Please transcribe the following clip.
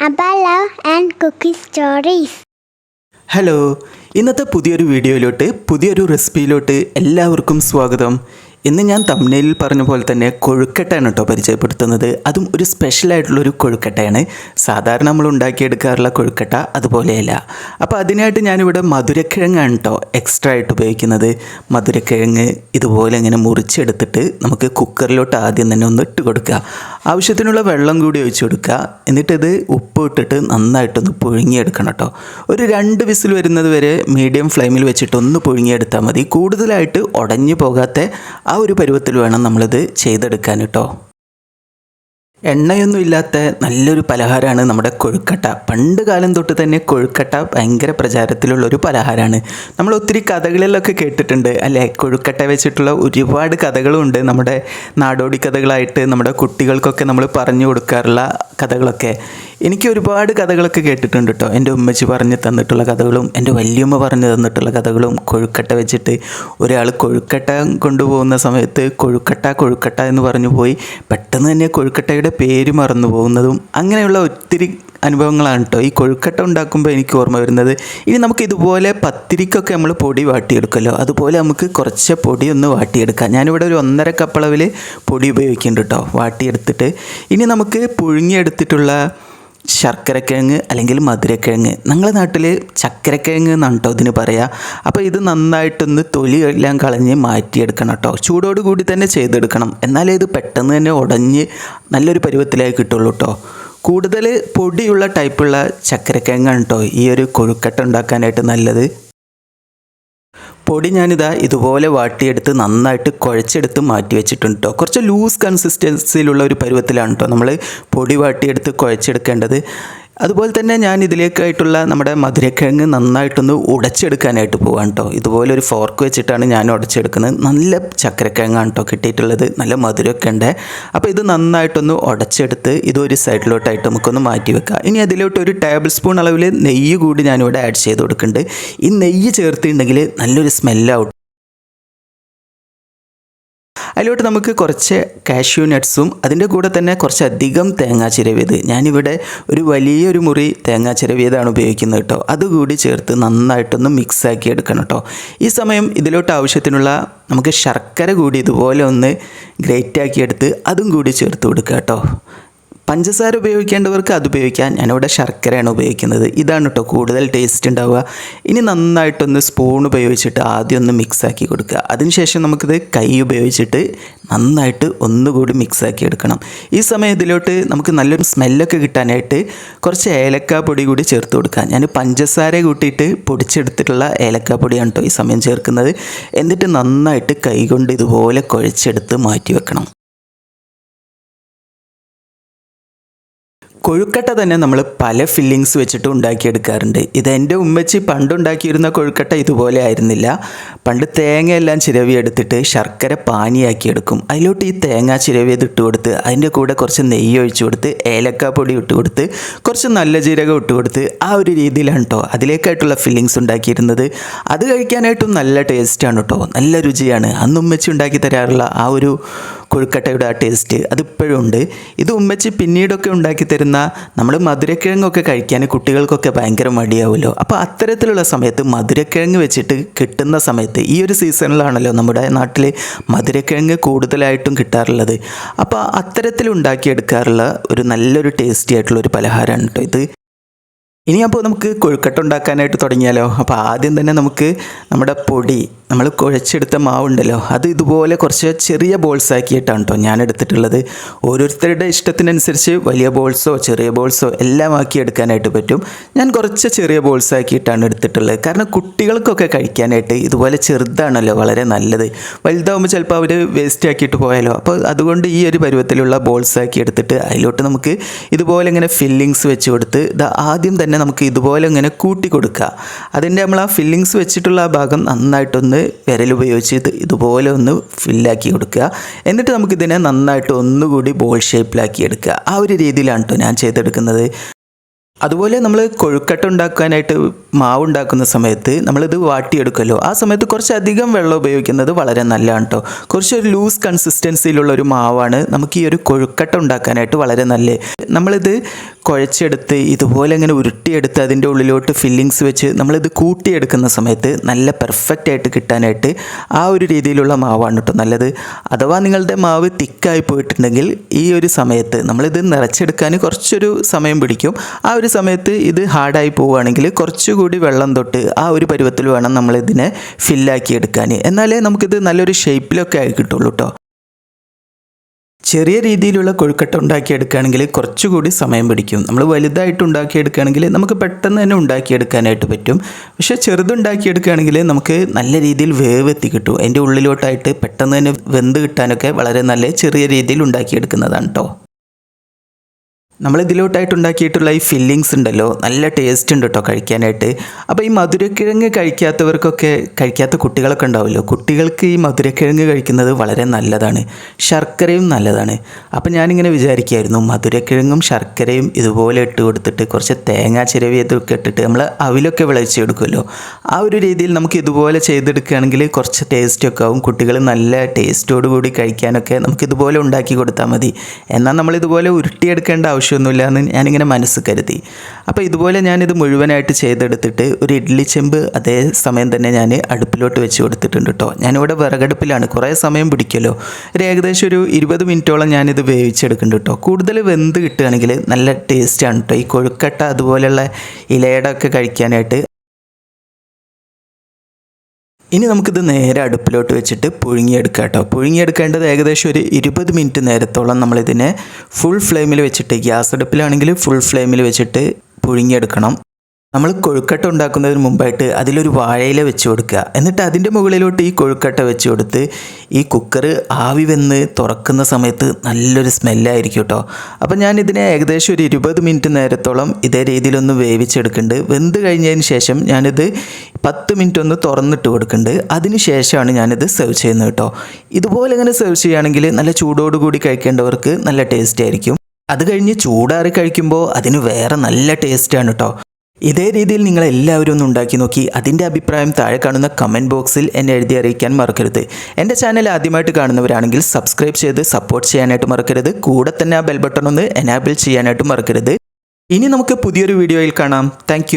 Abba love and cookie stories. Hello, ഇന്നത്തെ പുതിയൊരു വീഡിയോയിലോട്ട് പുതിയൊരു റെസിപ്പിയിലോട്ട് എല്ലാവർക്കും സ്വാഗതം. ഇന്ന് ഞാൻ തംബ്നെയിലിൽ പറഞ്ഞ പോലെ തന്നെ കൊഴുക്കട്ടയാണ് കേട്ടോ പരിചയപ്പെടുത്തുന്നത്. അതും ഒരു സ്പെഷ്യലായിട്ടുള്ളൊരു കൊഴുക്കട്ടയാണ്. സാധാരണ നമ്മൾ ഉണ്ടാക്കിയെടുക്കാറുള്ള കൊഴുക്കട്ട അതുപോലെയല്ല. അപ്പോൾ അതിനായിട്ട് ഞാനിവിടെ മധുരക്കിഴങ്ങാണ് കേട്ടോ എക്സ്ട്രാ ആയിട്ട് ഉപയോഗിക്കുന്നത്. മധുരക്കിഴങ്ങ് ഇതുപോലെ ഇങ്ങനെ മുറിച്ചെടുത്തിട്ട് നമുക്ക് കുക്കറിലോട്ട് ആദ്യം തന്നെ ഒന്ന് ഇട്ട് കൊടുക്കുക. ആവശ്യത്തിനുള്ള വെള്ളം കൂടി ഒഴിച്ച് കൊടുക്കുക. എന്നിട്ടിത് ഉപ്പ് ഇട്ടിട്ട് നന്നായിട്ടൊന്ന് പുഴുങ്ങിയെടുക്കണം കേട്ടോ. ഒരു 2 വിസിൽ വരുന്നത് വരെ മീഡിയം ഫ്ലെയിമിൽ വെച്ചിട്ട് ഒന്ന് പുഴുങ്ങിയെടുത്താൽ മതി. കൂടുതലായിട്ട് ഉടഞ്ഞു പോകാത്ത ആ ഒരു പരുവത്തിൽ വേണം നമ്മളിത് ചെയ്തെടുക്കാൻ കേട്ടോ. എണ്ണയൊന്നും ഇല്ലാത്ത നല്ലൊരു പലഹാരമാണ് നമ്മുടെ കൊഴുക്കട്ട. പണ്ട് കാലം തൊട്ട് തന്നെ കൊഴുക്കട്ട ഭയങ്കര പ്രചാരത്തിലുള്ളൊരു പലഹാരമാണ്. നമ്മൾ ഒത്തിരി കഥകളിലൊക്കെ കേട്ടിട്ടുണ്ട് അല്ലേ? കൊഴുക്കട്ട വെച്ചിട്ടുള്ള ഒരുപാട് കഥകളുമുണ്ട് നമ്മുടെ നാടോടി കഥകളായിട്ട്. നമ്മുടെ കുട്ടികൾക്കൊക്കെ നമ്മൾ പറഞ്ഞു കൊടുക്കാറുള്ള കഥകളൊക്കെ. എനിക്ക് ഒരുപാട് കഥകളൊക്കെ കേട്ടിട്ടുണ്ട് കേട്ടോ. എൻ്റെ ഉമ്മച്ചി പറഞ്ഞു തന്നിട്ടുള്ള കഥകളും എൻ്റെ വല്യമ്മ പറഞ്ഞു തന്നിട്ടുള്ള കഥകളും. കൊഴുക്കട്ട വെച്ചിട്ട് ഒരാൾ കൊഴുക്കട്ട കൊണ്ടുപോകുന്ന സമയത്ത് കൊഴുക്കട്ട എന്ന് പറഞ്ഞു പോയി പെട്ടെന്ന് തന്നെ കൊഴുക്കട്ടയുടെ പേര് മറന്നു പോകുന്നതും അങ്ങനെയുള്ള ഒത്തിരി അനുഭവങ്ങളാണ് കേട്ടോ ഈ കൊഴുക്കട്ട ഉണ്ടാക്കുമ്പോൾ എനിക്ക് ഓർമ്മ വരുന്നത്. ഇനി നമുക്ക് ഇതുപോലെ പത്തിരിക്കൊക്കെ നമ്മൾ പൊടി വാട്ടിയെടുക്കുമല്ലോ, അതുപോലെ നമുക്ക് കുറച്ച് പൊടി ഒന്ന് വാട്ടിയെടുക്കാം. ഞാനിവിടെ ഒരു 1.5 കപ്പ് അളവിൽ പൊടി ഉപയോഗിക്കുന്നുണ്ട് കേട്ടോ വാട്ടിയെടുത്തിട്ട്. ഇനി നമുക്ക് പുഴുങ്ങിയെടുത്തിട്ടുള്ള ശർക്കരക്കിഴങ്ങ് അല്ലെങ്കിൽ മധുരക്കിഴങ്ങ്, ഞങ്ങളുടെ നാട്ടിൽ ചക്കരക്കിഴങ്ങ് എന്നാണ് കേട്ടോ ഇതിന് പറയുക. അപ്പോൾ ഇത് നന്നായിട്ടൊന്ന് തൊലി എല്ലാം കളഞ്ഞ് മാറ്റിയെടുക്കണം കേട്ടോ. ചൂടോട് കൂടി തന്നെ ചെയ്തെടുക്കണം, എന്നാലേ ഇത് പെട്ടെന്ന് തന്നെ ഉടഞ്ഞ് നല്ലൊരു പരുവത്തിലായി കിട്ടുള്ളൂ കേട്ടോ. കൂടുതൽ പൊടിയുള്ള ടൈപ്പുള്ള ചക്കരക്കിഴങ്ങാണ് കേട്ടോ ഈ ഒരു കൊഴുക്കട്ട ഉണ്ടാക്കാനായിട്ട് നല്ലത്. പൊടി ഞാനിതാ ഇതുപോലെ വാട്ടിയെടുത്ത് നന്നായിട്ട് കുഴച്ചെടുത്ത് മാറ്റി വെച്ചിട്ടുണ്ട് കേട്ടോ. കുറച്ച് ലൂസ് കൺസിസ്റ്റൻസിയിലുള്ള ഒരു പരുവത്തിലാണ് കേട്ടോ നമ്മൾ പൊടി വാട്ടിയെടുത്ത് കുഴച്ചെടുക്കേണ്ടത്. അതുപോലെ തന്നെ ഞാൻ ഇതിലേക്കായിട്ടുള്ള നമ്മുടെ മധുരക്കിഴങ്ങ് നന്നായിട്ടൊന്ന് ഉടച്ചെടുക്കാനായിട്ട് പോകാൻ കേട്ടോ. ഇതുപോലെ ഒരു ഫോർക്ക് വെച്ചിട്ടാണ് ഞാൻ ഉടച്ചെടുക്കുന്നത്. നല്ല ചക്കരക്കിഴങ്ങാണ് കേട്ടോ കിട്ടിയിട്ടുള്ളത്, നല്ല മധുരമൊക്കെ ഉണ്ട്. അപ്പോൾ ഇത് നന്നായിട്ടൊന്ന് ഉടച്ചെടുത്ത് ഇതൊരു സൈഡിലോട്ടായിട്ട് നമുക്കൊന്ന് മാറ്റി വെക്കാം. ഇനി അതിലോട്ട് ഒരു ടേബിൾ സ്പൂൺ അളവിൽ നെയ്യ് കൂടി ഞാനിവിടെ ആഡ് ചെയ്ത് കൊടുക്കുന്നുണ്ട്. ഈ നെയ്യ് ചേർത്തിട്ടുണ്ടെങ്കിൽ നല്ലൊരു സ്മെല്ലാവും. അതിലോട്ട് നമുക്ക് കുറച്ച് കാഷ്യൂ നട്ട്സും അതിൻ്റെ കൂടെ തന്നെ കുറച്ചധികം തേങ്ങാ ചിരവിയത്, ഞാനിവിടെ ഒരു വലിയൊരു മുറി തേങ്ങാ ചിരവിയതാണ് ഉപയോഗിക്കുന്നത് കേട്ടോ. അതുകൂടി ചേർത്ത് നന്നായിട്ടൊന്ന് മിക്സാക്കി എടുക്കണം കേട്ടോ. ഈ സമയം ഇതിലോട്ട് ആവശ്യത്തിനുള്ള നമുക്ക് ശർക്കര കൂടി ഇതുപോലെ ഒന്ന് ഗ്രേറ്റാക്കിയെടുത്ത് അതും കൂടി ചേർത്ത് കൊടുക്കുക കേട്ടോ. പഞ്ചസാര ഉപയോഗിക്കേണ്ടവർക്ക് അത് ഉപയോഗിക്കാം, ഞാനിവിടെ ശർക്കരയാണ് ഉപയോഗിക്കുന്നത്. ഇതാണ് കേട്ടോ കൂടുതൽ ടേസ്റ്റ് ഉണ്ടാവുക. ഇനി നന്നായിട്ടൊന്ന് സ്പൂൺ ഉപയോഗിച്ചിട്ട് ആദ്യം ഒന്ന് മിക്സാക്കി കൊടുക്കുക. അതിനുശേഷം നമുക്കിത് കൈ ഉപയോഗിച്ചിട്ട് നന്നായിട്ട് ഒന്നുകൂടി മിക്സാക്കി എടുക്കണം. ഈ സമയം ഇതിലോട്ട് നമുക്ക് നല്ലൊരു സ്മെല്ലൊക്കെ കിട്ടാനായിട്ട് കുറച്ച് ഏലക്കാപ്പൊടി കൂടി ചേർത്ത് കൊടുക്കുക. ഞാൻ പഞ്ചസാര കൂട്ടിയിട്ട് പൊടിച്ചെടുത്തിട്ടുള്ള ഏലക്കാപ്പൊടിയാണ് കേട്ടോ ഈ സമയം ചേർക്കുന്നത്. എന്നിട്ട് നന്നായിട്ട് കൈ കൊണ്ട് ഇതുപോലെ കുഴച്ചെടുത്ത് മാറ്റി വെക്കണം. കൊഴുക്കട്ട തന്നെ നമ്മൾ പല ഫില്ലിങ്സ് വെച്ചിട്ട് ഉണ്ടാക്കിയെടുക്കാറുണ്ട്. ഇത് എൻ്റെ ഉമ്മച്ചി പണ്ടുണ്ടാക്കിയിരുന്ന കൊഴുക്കട്ട ഇതുപോലെ ആയിരുന്നില്ല. പണ്ട് തേങ്ങയെല്ലാം ചിരവിയെടുത്തിട്ട് ശർക്കര പാനിയാക്കിയെടുക്കും. അതിലോട്ട് ഈ തേങ്ങ ചിരവിയത് ഇട്ട് കൊടുത്ത് അതിൻ്റെ കൂടെ കുറച്ച് നെയ്യ് ഒഴിച്ചു കൊടുത്ത് ഏലക്കാപ്പൊടി ഇട്ട് കൊടുത്ത് കുറച്ച് നല്ല ജീരകം ഇട്ട് കൊടുത്ത് ആ ഒരു രീതിയിലാണ് കേട്ടോ അതിലേക്കായിട്ടുള്ള ഫില്ലിങ്സ് ഉണ്ടാക്കിയിരുന്നത്. അത് കഴിക്കാനായിട്ടും നല്ല ടേസ്റ്റാണ് കേട്ടോ, നല്ല രുചിയാണ്. അന്ന് ഉമ്മച്ചി ഉണ്ടാക്കി തരാറുള്ള ആ ഒരു കൊഴുക്കട്ടയുടെ ആ ടേസ്റ്റ് അതിപ്പോഴും ഉണ്ട്. ഇത് ഉമ്മച്ചി പിന്നീടൊക്കെ ഉണ്ടാക്കി തരുന്ന നമ്മൾ മധുരക്കിഴങ്ങൊക്കെ കഴിക്കാൻ കുട്ടികൾക്കൊക്കെ ഭയങ്കര മടിയാവുമല്ലോ. അപ്പോൾ അത്തരത്തിലുള്ള സമയത്ത് മധുരക്കിഴങ്ങ് വെച്ചിട്ട് കിട്ടുന്ന സമയത്ത് ഈ ഒരു സീസണിലാണല്ലോ നമ്മുടെ നാട്ടിൽ മധുരക്കിഴങ്ങ് കൂടുതലായിട്ടും കിട്ടാറുള്ളത്. അപ്പോൾ അത്തരത്തിലുണ്ടാക്കിയെടുക്കാറുള്ള ഒരു നല്ലൊരു ടേസ്റ്റി ആയിട്ടുള്ളൊരു പലഹാരമാണ് കേട്ടോ ഇത്. ഇനി അപ്പോൾ നമുക്ക് കൊഴുക്കട്ട ഉണ്ടാക്കാനായിട്ട് തുടങ്ങിയാലോ. അപ്പോൾ ആദ്യം തന്നെ നമുക്ക് നമ്മുടെ പൊടി നമ്മൾ കുഴച്ചെടുത്ത മാവുണ്ടല്ലോ അത് ഇതുപോലെ കുറച്ച് ചെറിയ ബോൾസ് ആക്കിയിട്ടാണ് കേട്ടോ ഞാൻ എടുത്തിട്ടുള്ളത്. ഓരോരുത്തരുടെ ഇഷ്ടത്തിനനുസരിച്ച് വലിയ ബോൾസോ ചെറിയ ബോൾസോ എല്ലാം ആക്കി എടുക്കാനായിട്ട് പറ്റും. ഞാൻ കുറച്ച് ചെറിയ ബോൾസ് ആക്കിയിട്ടാണ് എടുത്തിട്ടുള്ളത്. കാരണം കുട്ടികൾക്കൊക്കെ കഴിക്കാനായിട്ട് ഇതുപോലെ ചെറുതാണല്ലോ വളരെ നല്ലത്. വലുതാവുമ്പോൾ ചിലപ്പോൾ അവർ വേസ്റ്റ് ആക്കിയിട്ട് പോയാലോ. അപ്പോൾ അതുകൊണ്ട് ഈ ഒരു പരുവത്തിലുള്ള ബോൾസ് ആക്കി എടുത്തിട്ട് അതിലോട്ട് നമുക്ക് ഇതുപോലെ ഇങ്ങനെ ഫില്ലിങ്സ് വെച്ച് കൊടുത്ത് ആദ്യം തന്നെ നമുക്ക് ഇതുപോലെ ഇങ്ങനെ കൂട്ടി കൊടുക്കുക. അതിൻ്റെ നമ്മൾ ആ ഫില്ലിങ്സ് വെച്ചിട്ടുള്ള ആ ഭാഗം നന്നായിട്ടൊന്ന് വിരലുപയോഗിച്ച് ഇതുപോലെ ഒന്ന് ഫില്ലാക്കി കൊടുക്കുക. എന്നിട്ട് നമുക്കിതിനെ നന്നായിട്ട് ഒന്നുകൂടി ബോൾ ഷേപ്പിലാക്കി എടുക്കുക. ആ ഒരു രീതിയിലാണ് കേട്ടോ ഞാൻ ചെയ്തെടുക്കുന്നത്. അതുപോലെ നമ്മൾ കൊഴുക്കട്ട ഉണ്ടാക്കാനായിട്ട് മാവ് ഉണ്ടാക്കുന്ന സമയത്ത് നമ്മളിത് വാട്ടിയെടുക്കുമല്ലോ, ആ സമയത്ത് കുറച്ചധികം വെള്ളം ഉപയോഗിക്കുന്നത് വളരെ നല്ലതാണ് കേട്ടോ. കുറച്ചൊരു ലൂസ് കൺസിസ്റ്റൻസിയിലുള്ളൊരു മാവാണ് നമുക്ക് ഈ ഒരു കൊഴുക്കട്ട ഉണ്ടാക്കാനായിട്ട് വളരെ നല്ലത്. നമ്മളിത് കുഴച്ചെടുത്ത് ഇതുപോലെ ഇങ്ങനെ ഉരുട്ടിയെടുത്ത് അതിൻ്റെ ഉള്ളിലോട്ട് ഫില്ലിങ്സ് വെച്ച് നമ്മളിത് കൂട്ടിയെടുക്കുന്ന സമയത്ത് നല്ല പെർഫെക്റ്റ് ആയിട്ട് കിട്ടാനായിട്ട് ആ ഒരു രീതിയിലുള്ള മാവാണ് കേട്ടോ നല്ലത്. അഥവാ നിങ്ങളുടെ മാവ് തിക്കായി പോയിട്ടുണ്ടെങ്കിൽ ഈ ഒരു സമയത്ത് നമ്മളിത് നിറച്ചെടുക്കാൻ കുറച്ചൊരു സമയം പിടിക്കും. ആ ഒരു സമയത്ത് ഇത് ഹാർഡായി പോവുകയാണെങ്കിൽ കുറച്ചുകൂടി വെള്ളം തൊട്ട് ആ ഒരു പരുവത്തിൽ വേണം നമ്മളിതിനെ ഫില്ലാക്കി എടുക്കാൻ. എന്നാലേ നമുക്കിത് നല്ലൊരു ഷേപ്പിലൊക്കെ ആയി കിട്ടുള്ളൂ കേട്ടോ. ചെറിയ രീതിയിലുള്ള കൊഴുക്കട്ട ഉണ്ടാക്കിയെടുക്കുകയാണെങ്കിൽ കുറച്ചുകൂടി സമയം പിടിക്കും. നമ്മൾ വലുതായിട്ട് ഉണ്ടാക്കിയെടുക്കുകയാണെങ്കിൽ നമുക്ക് പെട്ടെന്ന് തന്നെ ഉണ്ടാക്കിയെടുക്കാനായിട്ട് പറ്റും. പക്ഷേ ചെറുതുണ്ടാക്കിയെടുക്കുകയാണെങ്കിൽ നമുക്ക് നല്ല രീതിയിൽ വേവ് എത്തി കിട്ടും. അതിൻ്റെ ഉള്ളിലോട്ടായിട്ട് പെട്ടെന്ന് തന്നെ വെന്ത് കിട്ടാനൊക്കെ വളരെ നല്ല ചെറിയ രീതിയിൽ ഉണ്ടാക്കിയെടുക്കുന്നതാണ് കേട്ടോ. നമ്മളിതിലോട്ടായിട്ട് ഉണ്ടാക്കിയിട്ടുള്ള ഈ ഫില്ലിങ്സ് ഉണ്ടല്ലോ നല്ല ടേസ്റ്റ് ഉണ്ട് കേട്ടോ കഴിക്കാനായിട്ട്. അപ്പോൾ ഈ മധുരക്കിഴങ്ങ് കഴിക്കാത്ത കുട്ടികളൊക്കെ ഉണ്ടാവുമല്ലോ, കുട്ടികൾക്ക് ഈ മധുരക്കിഴങ്ങ് കഴിക്കുന്നത് വളരെ നല്ലതാണ്. ശർക്കരയും നല്ലതാണ്. അപ്പോൾ ഞാനിങ്ങനെ വിചാരിക്കുമായിരുന്നു മധുരക്കിഴങ്ങും ശർക്കരയും ഇതുപോലെ ഇട്ട് കൊടുത്തിട്ട് കുറച്ച് തേങ്ങ ചിരവിയതൊക്കെ ഇട്ടിട്ട് നമ്മൾ അവിലൊക്കെ വിളയിച്ചെടുക്കുമല്ലോ, ആ ഒരു രീതിയിൽ നമുക്ക് ഇതുപോലെ ചെയ്തെടുക്കുകയാണെങ്കിൽ കുറച്ച് ടേസ്റ്റൊക്കെ ആവും. കുട്ടികൾ നല്ല ടേസ്റ്റോട് കൂടി കഴിക്കാനൊക്കെ നമുക്കിതുപോലെ ഉണ്ടാക്കി കൊടുത്താൽ മതി. എന്നാൽ നമ്മളിതുപോലെ ഉരുട്ടിയെടുക്കേണ്ട ആവശ്യമൊന്നുമില്ല എന്ന് ഞാനിങ്ങനെ മനസ്സ് കരുതി. അപ്പോൾ ഇതുപോലെ ഞാനിത് മുഴുവനായിട്ട് ചെയ്തെടുത്തിട്ട് ഒരു ഇഡ്ഡലി ചെമ്പ് അതേ സമയം തന്നെ ഞാൻ അടുപ്പിലോട്ട് വെച്ച് കൊടുത്തിട്ടുണ്ട് കേട്ടോ. ഞാനിവിടെ വിറകടുപ്പിലാണ്, കുറേ സമയം പിടിക്കുമല്ലോ. ഏകദേശം ഒരു 20 മിനിറ്റോളം ഞാനിത് വേവിച്ചെടുക്കുന്നുണ്ട് കേട്ടോ. കൂടുതൽ വെന്ത് കിട്ടുകയാണെങ്കിൽ നല്ല ടേസ്റ്റാണ് കേട്ടോ ഈ കൊഴുക്കട്ട അതുപോലെയുള്ള ഇലയുടെ ഒക്കെ കഴിക്കാനായിട്ട്. ഇനി നമുക്കിത് നേരെ അടുപ്പിലോട്ട് വെച്ചിട്ട് പുഴുങ്ങിയെടുക്കാം കേട്ടോ. പുഴുങ്ങിയെടുക്കേണ്ടത് ഏകദേശം ഒരു 20 മിനിറ്റ് നേരത്തോളം നമ്മളിതിനെ ഫുൾ ഫ്ലെയിമിൽ വെച്ചിട്ട്, ഗ്യാസ് അടുപ്പിലാണെങ്കിൽ ഫുൾ ഫ്ലെയിമിൽ വെച്ചിട്ട് പുഴുങ്ങിയെടുക്കണം. നമ്മൾ കൊഴുക്കട്ട ഉണ്ടാക്കുന്നതിന് മുമ്പായിട്ട് അതിലൊരു വാഴയില വെച്ച് കൊടുക്കുക. എന്നിട്ട് അതിൻ്റെ മുകളിലോട്ട് ഈ കൊഴുക്കട്ട വെച്ച് കൊടുത്ത് ഈ കുക്കർ ആവി വെന്ന് തുറക്കുന്ന സമയത്ത് നല്ലൊരു സ്മെല്ലായിരിക്കും കേട്ടോ. അപ്പോൾ ഞാനിതിനെ ഏകദേശം ഒരു 20 മിനിറ്റ് നേരത്തോളം ഇതേ രീതിയിലൊന്ന് വേവിച്ചെടുക്കുന്നുണ്ട്. വെന്ത് കഴിഞ്ഞതിന് ശേഷം ഞാനിത് 10 മിനിറ്റ് ഒന്ന് തുറന്നിട്ട് കൊടുക്കുന്നുണ്ട്. അതിന് ശേഷമാണ് ഞാനിത് സെർവ് ചെയ്യുന്നത് കേട്ടോ. ഇതുപോലെ ഇങ്ങനെ സെർവ് ചെയ്യുകയാണെങ്കിൽ നല്ല ചൂടോടുകൂടി കഴിക്കേണ്ടവർക്ക് നല്ല ടേസ്റ്റ് ആയിരിക്കും. അത് കഴിഞ്ഞ് ചൂടാറി കഴിക്കുമ്പോൾ അതിന് വേറെ നല്ല ടേസ്റ്റാണ് കേട്ടോ. ഇതേ രീതിയിൽ നിങ്ങൾ എല്ലാവരും ഒന്ന് ഉണ്ടാക്കി നോക്കി അതിൻ്റെ അഭിപ്രായം താഴെ കാണുന്ന കമൻറ്റ് ബോക്സിൽ എന്നെ എഴുതി അറിയിക്കാൻ മറക്കരുത്. എൻ്റെ ചാനൽ ആദ്യമായിട്ട് കാണുന്നവരാണെങ്കിൽ സബ്സ്ക്രൈബ് ചെയ്ത് സപ്പോർട്ട് ചെയ്യാനായിട്ട് മറക്കരുത്. കൂടെ തന്നെ ആ ബെൽ ബട്ടൺ ഒന്ന് എനാബിൾ ചെയ്യാനായിട്ട് മറക്കരുത്. ഇനി നമുക്ക് പുതിയൊരു വീഡിയോയിൽ കാണാം. താങ്ക്